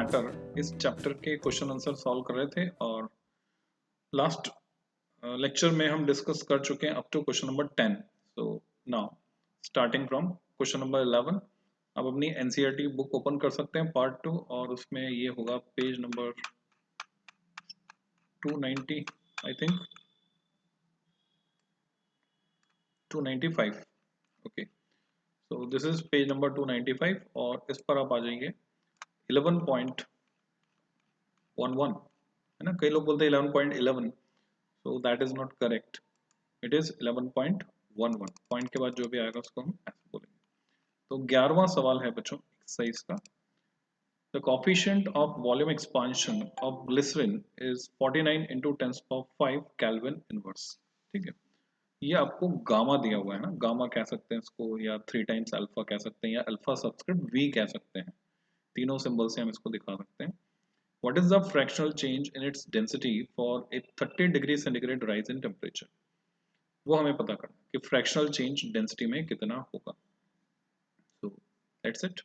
Matter इस chapter के question answer solve कर रहे थे और लास्ट लेक्चर में हम डिस्कस कर चुके हैं up to question number 10। So now starting from question number 11 अब अपनी एनसीईआरटी बुक ओपन कर सकते हैं पार्ट 2 और उसमें ये होगा page number 290 I think 295। Okay, so this is page number 295 और इस पर आप आ जाएंगे 11.11 है ना। कई लोग बोलते हैं 11.11, so that is not correct, it is 11.11। Point के बाद जो भी आएगा उसको हम ऐसे बोलेंगे। तो 11वां सवाल है बच्चों एक्सरसाइज का। The coefficient of volume expansion of glycerin is 49 into 10⁵ Kelvin inverse। ठीक है, ये आपको गामा दिया हुआ है ना, गामा कह सकते हैं इसको या 3 टाइम्स अल्फा कह सकते हैं या अल्फा सबस्क्रिप्ट वी कह सकते हैं, तीनों सिंबल से हम इसको दिखा सकते हैं। What is the fractional change in its density for a 30 degree centigrade rise in temperature? वो हमें पता करना कि फ्रैक्शनल चेंज डेंसिटी में कितना होगा। So that's it.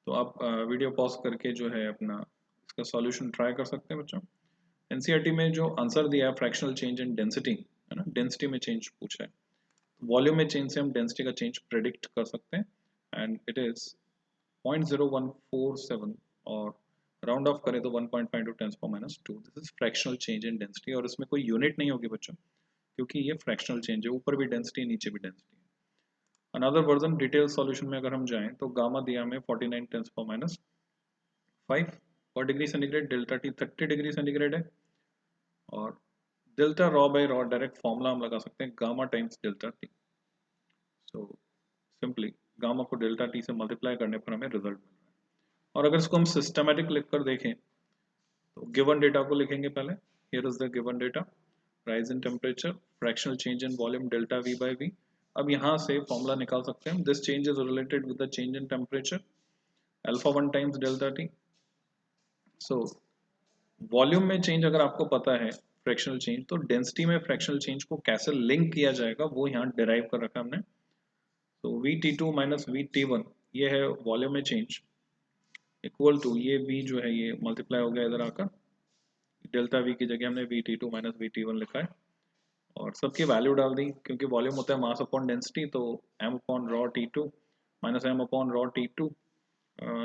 तो आप वीडियो पॉज करके जो है अपना इसका सॉल्यूशन ट्राई कर सकते हैं बच्चों। एनसीईआरटी में जो आंसर दिया है फ्रैक्शनल चेंज इन डेंसिटी है ना, डेंसिटी में चेंज पूछा है, वॉल्यूम में चेंज से हम डेंसिटी का चेंज प्रेडिक्ट कर सकते हैं एंड इट इज 0.0147 और राउंड ऑफ करें तो 1.5 to 10⁻²। This is fractional change in density और इसमें कोई यूनिट नहीं होगी बच्चों क्योंकि ये फ्रैक्शनल चेंज है, ऊपर भी डेंसिटी नीचे भी डेंसिटी है। अनदर वर्जन डिटेल सॉल्यूशन में अगर हम जाएं तो गामा दिया हमें 49 10⁻5 पर degree centigrade, delta T 30 degree centigrade है और delta raw by raw direct formula हम लगा सकते हैं gamma times delta t. So simply gamma को डेल्टा टी से मल्टीप्लाई करने पर हमें रिजल्ट मिल रहा है। और अगर इसको हम सिस्टमैटिक लिखकर देखें तो गिवन डेटा को लिखेंगे पहले। Here is the given data, rise in temperature, fractional change in volume delta v by v. अब यहाँ से फॉर्मूला निकाल सकते हैं, this change is related with the change in temperature alpha 1 times delta t. So volume में change अगर आपको पता है फ्रैक्शनल चेंज, तो डेंसिटी में फ्रैक्शनल चेंज को कैसे लिंक किया जाएगा वो यहाँ डिराइव कर रखा हमने। तो Vt2 माइनस Vt1 ये है वॉल्यूम में चेंज इक्वल टू ये V जो है ये मल्टीप्लाई हो गया इधर आकर, डेल्टा V की जगह हमने Vt2 माइनस Vt1 लिखा है और सबकी वैल्यू डाल दी क्योंकि वॉल्यूम होता है मास अपॉन डेंसिटी। तो m upon rho T2 minus m upon rho T2,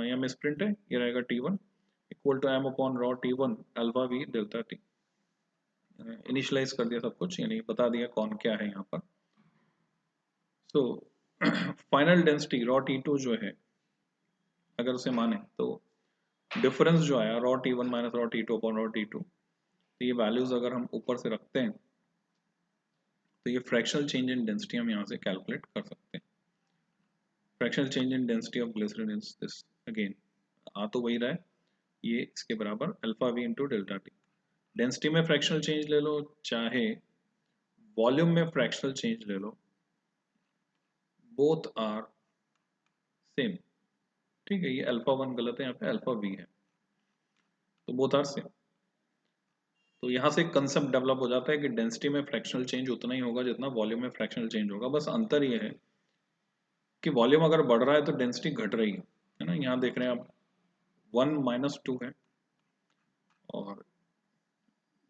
यह मिसप्रिंट है, ये रहेगा T1 equal to m upon rho T1 alpha V delta T। Initialize कर दिया सब कुछ, यानी बता दिया कौन क्या है यहाँ पर। So final density raw T2 जो है अगर उसे माने तो डिफरेंस जो आया raw T1 minus raw T2 upon rho T2, तो ये वैल्यूज अगर हम ऊपर से रखते हैं तो ये फ्रैक्शनल चेंज इन डेंसिटी हम यहाँ से कैलकुलेट कर सकते हैं। Fractional change in density of glycerine is this, again आ तो वही रहा है, ये इसके बराबर alpha V into delta T. Density में फ्रैक्शनल चेंज ले लो चाहे वॉल्यूम में फ्रैक्शनल चेंज ले लो, बोथ आर सेम। ठीक है, ये अल्फा 1 गलत है, यहाँ पे अल्फा वी है, तो बोथ आर सेम। तो यहाँ से कंसेप्ट डेवलप हो जाता है कि डेंसिटी में फ्रैक्शनल चेंज उतना ही होगा जितना वॉल्यूम में फ्रैक्शनल चेंज होगा। बस अंतर ये है कि वॉल्यूम अगर बढ़ रहा है तो डेंसिटी घट रही है ना। यहाँ देख रहे हैं आप 1 माइनस 2 है और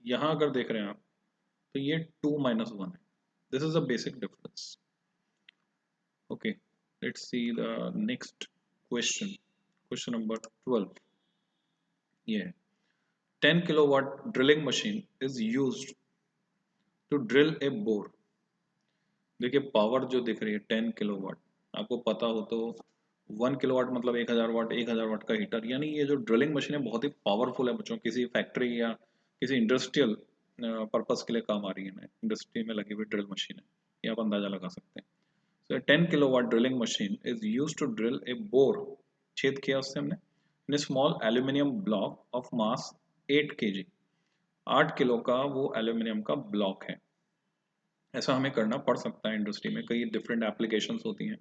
यहाँ अगर देख रहे हैं आप तो ये 2 माइनस 1 है। This is a basic difference. Okay, let's see the next question, question number 12। ये है 10 kilowatt drilling machine is used to drill a bore. देखिए पावर जो दिख रही है 10 किलोवाट, आपको पता हो तो 1 किलोवाट मतलब 1000 वाट, 1000 वाट का हीटर, यानी ये जो ड्रिलिंग मशीन है बहुत ही पावरफुल है बच्चों। किसी फैक्ट्री या किसी इंडस्ट्रियल पर्पस के लिए काम आ रही है, इंडस्ट्री में लगी हुई ड्रिल मशीन है, ये आप अंदाजा लगा सकते हैं। So 10 kilowatt drilling machine is used to drill a bore, छेद किया उससे हमने, in small aluminium block of mass 8 kg, 8 kilo का वो एल्यूमिनियम का ब्लॉक है। ऐसा हमें करना पड़ सकता है, इंडस्ट्री में कई डिफरेंट एप्लीकेशंस होती हैं।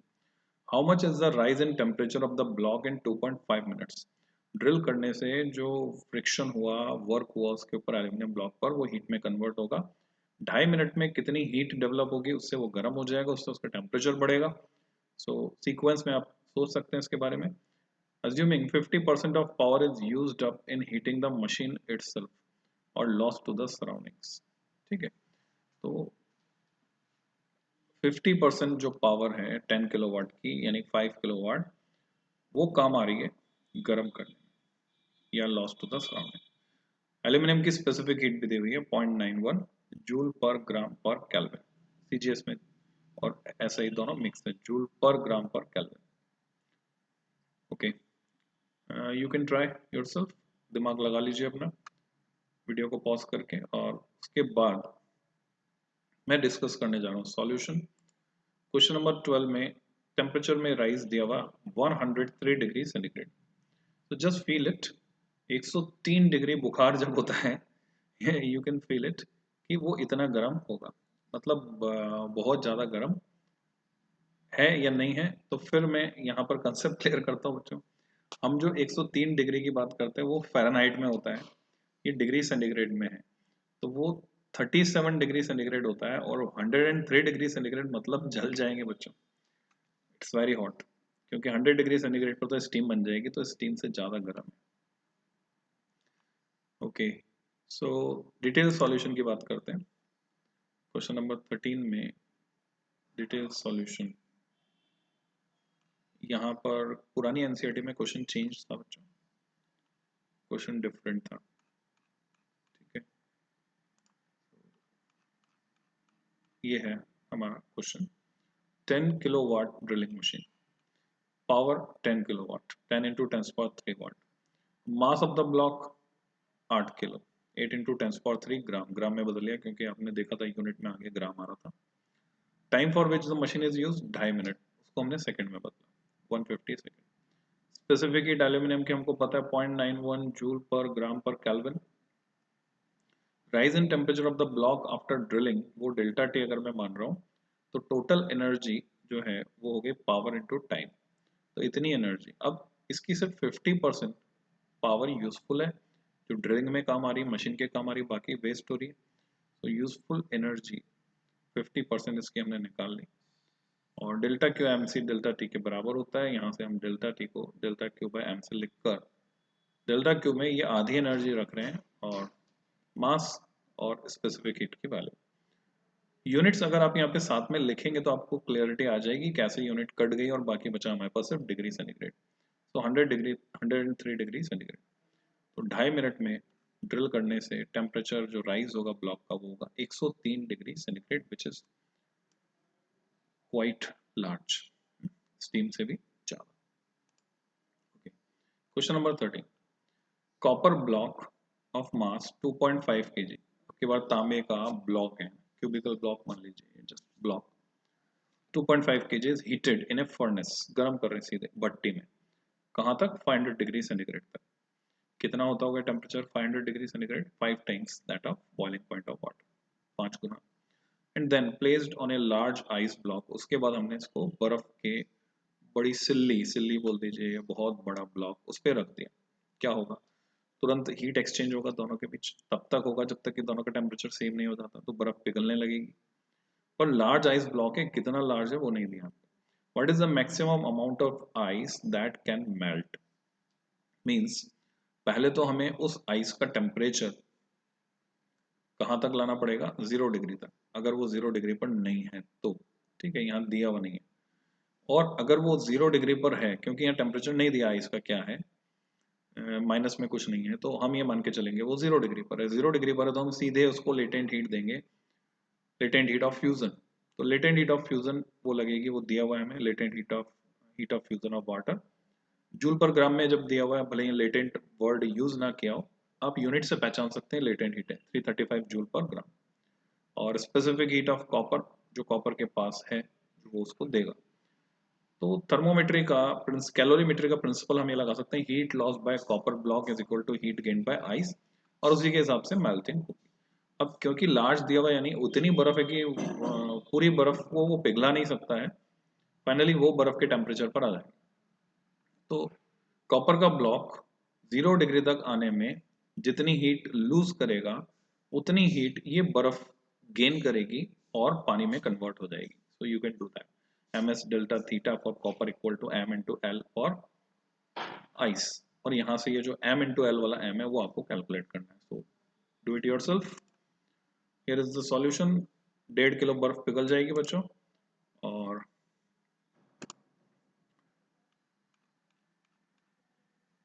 How much is the rise in temperature of the block in 2.5 minutes. Drill करने से जो फ्रिक्शन हुआ, वर्क हुआ उसके ऊपर एल्यूमिनियम ब्लॉक पर, वो हीट में कन्वर्ट होगा। 2.5 मिनट में कितनी हीट डेवलप होगी, उससे वो गर्म हो जाएगा, उससे उसका टेम्परेचर बढ़ेगा। सो सीक्वेंस में आप सोच सकते हैं इसके बारे में। Assuming 50% of power is used up in heating the machine itself or lost to the surroundings. ठीक है, तो 50% जो पावर है 10 किलोवाट की यानी 5 किलोवाट वो काम आ रही है गर्म करने में या loss to the surrounding. Aluminium की स्पेसिफिक हीट भी दी हुई है 0.91 जूल पर ग्राम पर केल्विन सीजीएस में, और ऐसा ही दोनों मिक्स है जूल पर ग्राम पर kelvin. Okay, you can try yourself, दिमाग लगा लीजिए अपना वीडियो को पॉज करके, और उसके बाद मैं डिस्कस करने जा रहा हूँ सॉल्यूशन। क्वेश्चन नंबर 12 में टेम्परेचर में राइज दिया हुआ 103 डिग्री सेंटीग्रेड, तो जस्ट फील इट, 103 डिग्री बुखार जब होता है यू कैन फील इट कि वो इतना गर्म होगा, मतलब बहुत ज़्यादा गर्म है या नहीं है। तो फिर मैं यहाँ पर कंसेप्ट क्लियर करता हूँ बच्चों। हम जो 103 डिग्री की बात करते हैं वो फ़ारेनहाइट में होता है, ये डिग्री सेंटीग्रेड में है, तो वो 37 डिग्री सेंटीग्रेड होता है, और 103 डिग्री सेंटीग्रेड मतलब जल जाएंगे बच्चों, इट्स वेरी हॉट, क्योंकि 100 डिग्री सेंटीग्रेड पर तो स्टीम बन जाएगी, तो स्टीम से ज़्यादा गर्म है। ओके, सो डिटेल सॉल्यूशन की बात करते हैं। क्वेश्चन नंबर 13 में डिटेल सॉल्यूशन, यहाँ पर पुरानी एनसीईआरटी में क्वेश्चन चेंज था बच्चों, क्वेश्चन डिफरेंट था, ठीक है। ये है हमारा question, 10 kilowatt drilling machine, power 10 kilowatt, 10 into 10⁻³ watt, mass of the block 8 kilo, 8 into 10⁻³ gram, gram में बदल लिया क्योंकि आपने देखा था यूनिट में आगे ग्राम आ रहा था। Time for which the machine is use 2.5 minute, उसको हमने सेकंड में बदला 150 सेकंड। स्पेसिफिक हीट एल्यूमिनियम की हमको पता है 0.91 जूल पर ग्राम पर kelvin. Rise in temperature of the block after drilling, वो डेल्टा टी अगर मैं मान रहा हूँ, तो टोटल एनर्जी जो है वो हो गई पावर इंटू टाइम, तो इतनी एनर्जी। अब इसकी सिर्फ 50% पावर यूजफुल है, जो ड्रिलिंग में काम आ रही है, मशीन के काम आ रही है, बाकी वेस्ट हो रही है। तो यूजफुल एनर्जी 50% इसकी हमने निकाल ली, और delta q m c delta t के बराबर होता है। यहाँ से हम डेल्टा टी को डेल्टा क्यू बाय एम से लिखकर, डेल्टा क्यू में ये आधी एनर्जी रख रहे हैं, और मास और स्पेसिफिक हीट की वैल्यू। यूनिट्स अगर आप यहाँ पे साथ में लिखेंगे तो आपको क्लियरिटी आ जाएगी कैसे यूनिट कट गई, और बाकी बचा हमारे पास सिर्फ डिग्री सेंटीग्रेड। तो 100 डिग्री 103 डिग्री सेंटीग्रेड, तो 2.5 मिनट में ड्रिल करने से टेम्परेचर जो राइज होगा ब्लॉक का वो होगा 103 degree centigrade, which is quite large, steam से भी ज्यादा। Okay, question number 13, copper block of mass 2.5 kg, आपके पास तांबे का ब्लॉक है, क्यूबिकल ब्लॉक मान लीजिए, just block 2.5 kg is heated in A furnace, गर्म कर रहे हैं सीधे भट्टी में, कहाँ तक 500 डिग्री सेंटीग्रेड तक। कितना होता होगा temperature 500 degree centigrade, 5 times that of boiling point of water, 5 गुना। And then placed on a large ice block, उसके बाद हमने इसको बर्फ के बड़ी सिल्ली, सिल्ली बोल दीजिए, बहुत बड़ा ब्लॉक उस पर रख दिया। क्या होगा, तुरंत हीट एक्सचेंज होगा दोनों के बीच, तब तक होगा जब तक कि दोनों का टेम्परेचर सेम नहीं हो जाता, तो बर्फ पिघलने लगेगी। पर लार्ज आइस ब्लॉक है, कितना लार्ज है वो नहीं दिया। What is the maximum amount of ice that can melt, means पहले तो हमें उस आइस का टेम्परेचर कहाँ तक लाना पड़ेगा, 0 डिग्री तक, अगर वो 0 डिग्री पर नहीं है तो, ठीक है, यहाँ दिया हुआ नहीं है। और अगर वो 0 डिग्री पर है, क्योंकि यहाँ टेम्परेचर नहीं दिया आइस का क्या है, माइनस में कुछ नहीं है, तो हम ये मान के चलेंगे वो 0 डिग्री पर है। 0 डिग्री पर है तो हम सीधे उसको लेटेंट हीट देंगे, लेटेंट हीट ऑफ फ्यूजन। तो लेटेंट हीट ऑफ फ्यूजन वो लगेगी, वो दिया हुआ है हमें, latent heat of fusion of water joule per gram में जब दिया हुआ है, भले ही लेटेंट वर्ड यूज ना किया हो, आप यूनिट से पहचान सकते हैं लेटेंट हीट है 335 जूल पर ग्राम। और स्पेसिफिक हीट ऑफ कॉपर, जो कॉपर के पास है वो उसको देगा। तो थर्मोमेट्री का कैलोरीमेट्री का प्रिंसिपल हम ये लगा सकते हैं, heat loss by copper block is equal to heat gain by ice, और उसी के हिसाब से मेल्टिंग होगी। अब क्योंकि लार्ज दिया हुआ यानी उतनी बर्फ है कि पूरी बर्फ को वो पिघला नहीं सकता है, फाइनली वो बर्फ के टेम्परेचर पर आ जाएगा। तो कॉपर का ब्लॉक 0 डिग्री तक आने में जितनी हीट लूज करेगा, उतनी हीट ये बर्फ गेन करेगी और पानी में कन्वर्ट हो जाएगी। So you can do that, ms delta theta for copper equal to m into l for ice, और यहाँ से ये जो m इंटू एल वाला m है वो आपको कैलकुलेट करना है. So do it yourself. Here is the solution. 1.5 kilo बर्फ पिघल जाएगी बच्चों, और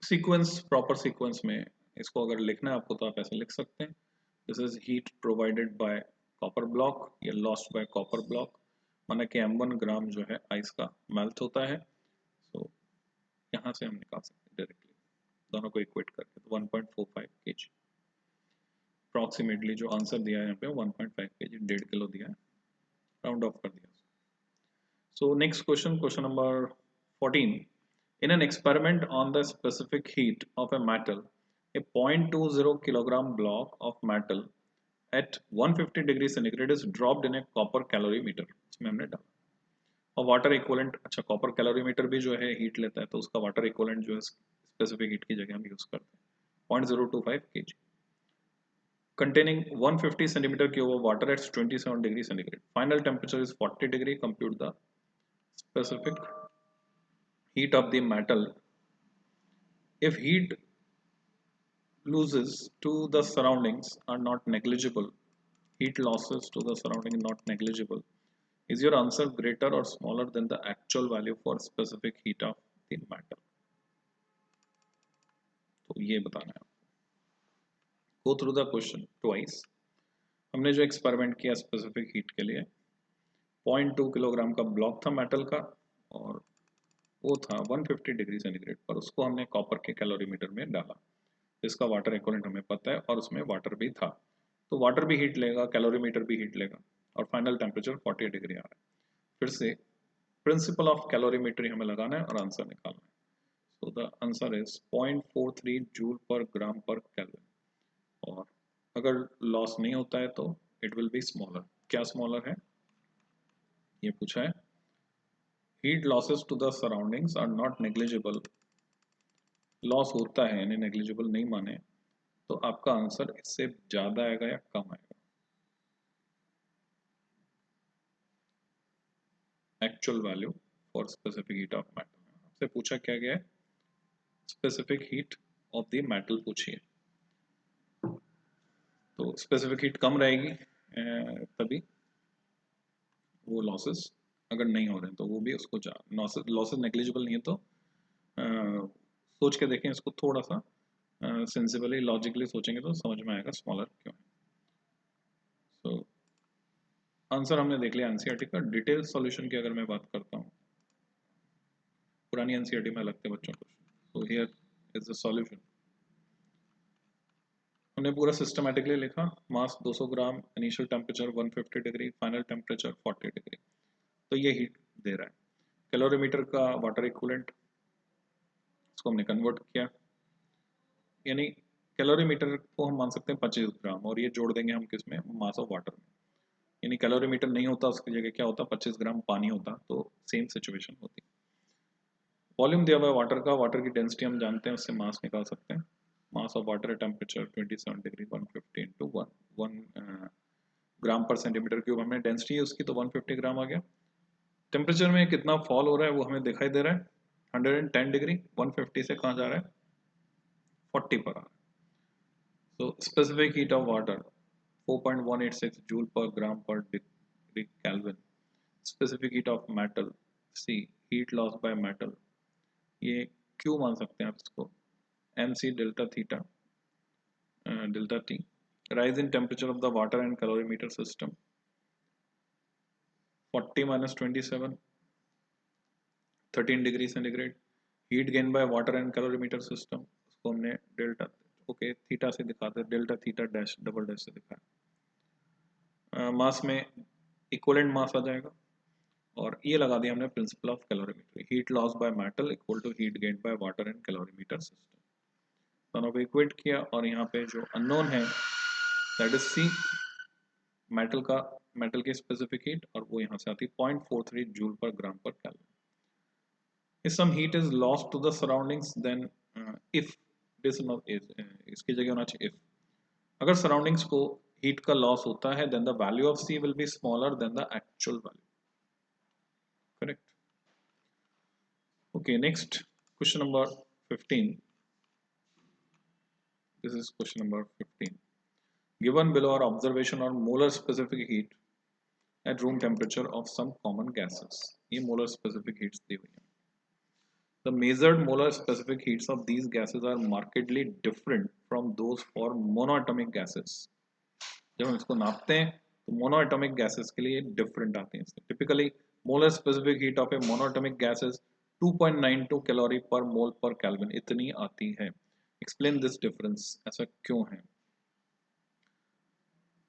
सीक्वेंस, प्रॉपर सीक्वेंस में इसको अगर लिखना है आपको तो आप ऐसे लिख सकते हैं. This is heat provided by copper block, ये लॉस्ट बाय कॉपर ब्लॉक, माना कि m1 ग्राम जो है आइस का मेल्ट होता है. सो यहाँ से हम निकाल सकते हैं डायरेक्टली दोनों को इक्वेट करके. तो 1.45 kg अप्रॉक्सीमेटली जो आंसर दिया है यहाँ पे 1.5 kg, 1.5 किलो दिया है, राउंड ऑफ कर दिया. So next question, question number 14. In an experiment on the specific heat of a metal, a 0.20 kilogram block of metal at 150 degree centigrade is dropped in a copper calorimeter. इसमें हमने डाला. और water equivalent, अच्छा copper calorimeter भी जो है heat लेता है, तो उसका वाटर इक्वलेंट जो है स्पेसिफिक हीट की जगह हम यूज करते हैं 0.025 kg containing 150 centimeter cube of water at 27 degree centigrade. Final temperature is 40 degree. Compute the specific heat of the metal. If heat losses to the surroundings are not negligible, heat losses to the surrounding not negligible, is your answer greater or smaller than the actual value for specific heat of the metal? तो ये बताना है. Go through the question twice. हमने जो experiment किया specific heat के लिए, 0.2 kilogram का ब्लॉक था मेटल का, और वो था 150 डिग्री सेंटीग्रेड पर. उसको हमने कॉपर के कैलोरीमीटर में डाला, जिसका वाटर इक्विवेलेंट हमें पता है, और उसमें वाटर भी था. तो वाटर भी हीट लेगा, कैलोरीमीटर भी हीट लेगा, और फाइनल टेम्परेचर 40 डिग्री आ रहा है. फिर से प्रिंसिपल ऑफ कैलोरीमेट्री हमें लगाना है और आंसर निकालना है. So the answer is 0.43 joule per gram पर केल्विन. और अगर लॉस नहीं होता है तो इट विल बी स्मॉलर. क्या स्मॉलर है ये पूछा है. Heat losses to the surroundings are not negligible. Loss होता है यानी नेग्लिजिबल नहीं माने, तो आपका आंसर इससे ज्यादा आएगा या कम आएगा. Actual value for specific heat of metal. आपसे पूछा क्या गया है, specific heat of the metal पूछिए. तो स्पेसिफिक हीट कम रहेगी तभी वो लॉसेस अगर नहीं हो रहे हैं तो वो भी उसको लॉसेस नेग्लिजिबल नहीं है तो सोच के देखें इसको थोड़ा सा सेंसिबली लॉजिकली सोचेंगे तो समझ में आएगा स्मॉलर क्यों है. सो आंसर हमने देख लिया एनसीईआरटी का. डिटेल सॉल्यूशन की अगर मैं बात करता हूँ, पुरानी एनसीईआरटी में लगते बच्चों को. So here is the solution. हमने पूरा सिस्टमैटिकली लिखा. Mass 200 gram, initial temperature 150 degree, final temperature 40 degree. तो ये हीट दे रहा है. कैलोरीमीटर का वाटर इक्विवेलेंट इसको हमने कन्वर्ट किया, यानी कैलोरीमीटर को हम मान सकते हैं 25 ग्राम, और ये जोड़ देंगे हम किसमें, मास ऑफ वाटर में. यानी कैलोरीमीटर नहीं होता, उसकी जगह क्या होता, 25 ग्राम पानी होता, तो सेम सिचुएशन होती. वॉल्यूम दिया हुआ है वाटर का, वाटर की डेंसिटी हम जानते हैं, उससे मास निकाल सकते हैं. मास ऑफ वाटर है टेम्परेचर 27 डिग्री, 150 इंटू 1 ग्राम पर सेंटीमीटर क्यूब. हमने डेंसिटी है उसकी, तो 150 ग्राम आ गया. टेम्परेचर में कितना फॉल हो रहा है वो हमें दिखाई दे रहा है, 110 डिग्री. 150 से कहाँ जा रहा है, 40 पर आ रहा है. So specific heat of water 4.186 joule per gram per degree Kelvin. Specific heat of metal C, heat loss by metal, ये Q मान सकते हैं आप इसको, mc delta theta delta T. Rise in temperature of the water and calorimeter system 40 minus 27 13 degree centigrade. Heat gain by water and calorimeter system, उसको हमने delta okay theta से दिखाते हैं, delta theta dash double dash से दिखाया. मास में equivalent मास आ जाएगा, और ये लगा दिया हमने principle of calorimetry. Heat loss by metal equal to heat gain by water and calorimeter system. दोनों को इक्वेट किया, और यहाँ पे जो अननोन है दैट इज सी, मेटल का, मेटल की स्पेसिफिक हीट, और वो यहाँ से आती है 0.43 जूल पर ग्राम पर kelvin. If some heat is lost to the surroundings, then if this is इसकी जगह होना चाहिए if. अगर सराउंडिंग्स को हीट का लॉस होता है, then the value of C will be smaller than the actual value. Correct. Okay, next question number 15. This is question number 15. Given below are observation on molar specific heat at room temperature of some common gases. ये molar specific heats दी हुई हैं. The measured molar specific heats of these gases are markedly different from those for monoatomic gases. जब हम इसको नापते हैं तो monoatomic gases के लिए डिफरेंट आते हैं. Typically molar specific heat of A monoatomic gases 2.92 calorie पर मोल पर केल्विन इतनी आती है. एक्सप्लेन दिस डिफरेंस, ऐसा क्यों है?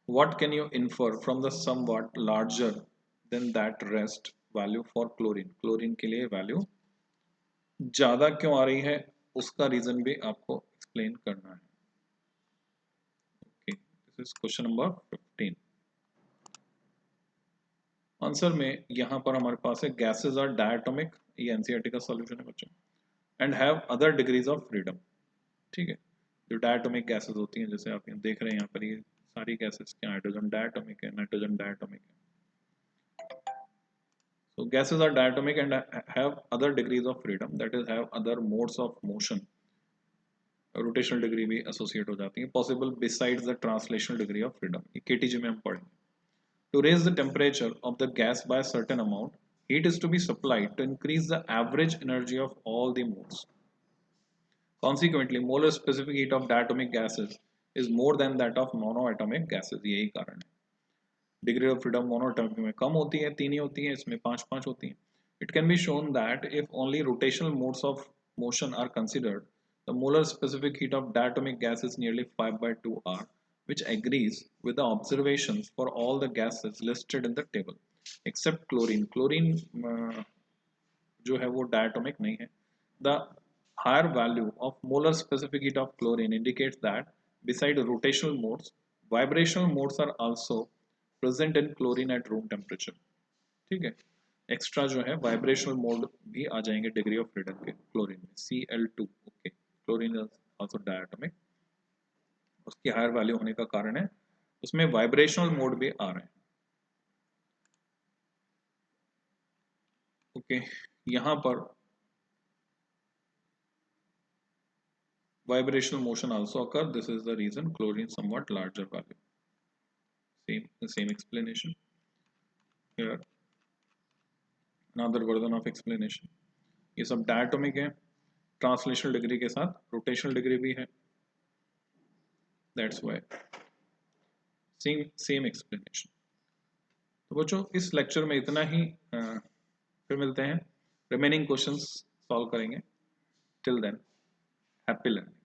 What can you infer from the somewhat larger than that rest value for chlorine? Chlorine के लिए वैल्यू ज्यादा क्यों आ रही है उसका रीजन भी आपको एक्सप्लेन करना है. Okay, this is question number 15. Answer में यहां पर हमारे पास है गैसेस आर डायटोमिक, ये एनसीईआरटी का सॉल्यूशन है बच्चों, and have other degrees of freedom. ठीक है, जो डायटोमिक गैसेस होती हैं, जैसे आप यहाँ देख रहे हैं, यहाँ पर ये सारी गैसेस क्या, हाइड्रोजन डायटोमिक है, नाइट्रोजन डायटोमिक है. So gases are diatomic and have other degrees of freedom, that is have other modes of motion. Rotational degree भी एसोसिएट हो जाती है possible besides the translational degree of freedom. ये KTG में हम पढ़ेंगे. To raise the temperature of the gas by certain amount, heat is to be supplied to increase the average energy of all the modes. Consequently, molar specific heat of diatomic gases is more than that of monoatomic gases. यही कारण है. Degree of freedom monoatomic में कम होती है, 3 ही होती है, इसमें 5 होती है. It can be shown that if only rotational modes of motion are considered, the molar specific heat of diatomic gas is nearly 5/2 r, which agrees with the observations for all the gases listed in the table except chlorine. Chlorine जो है वो diatomic नहीं है. The higher value of molar specific heat of chlorine indicates that beside rotational modes, vibrational modes are also present in chlorine at room temperature. ठीक है, extra जो है vibrational mode भी आ जाएंगे डिग्री ऑफ फ्रीडम के chlorine में. Cl2. Okay, chlorine also diatomic, उसकी higher value होने का कारण है उसमें वाइब्रेशनल मोड भी आ रहे हैं. ओके, यहां पर vibrational motion also occur. This is the reason chlorine somewhat larger value. same explanation here, another version of explanation. ये सब डायटोमिक है, ट्रांसलेशनल डिग्री के साथ रोटेशनल डिग्री भी है, दैट्स व्हाई सेम एक्सप्लेनेशन. तो बच्चों इस लेक्चर में इतना ही. फिर मिलते हैं, रिमेनिंग क्वेश्चंस सॉल्व करेंगे. Till then, happy learning.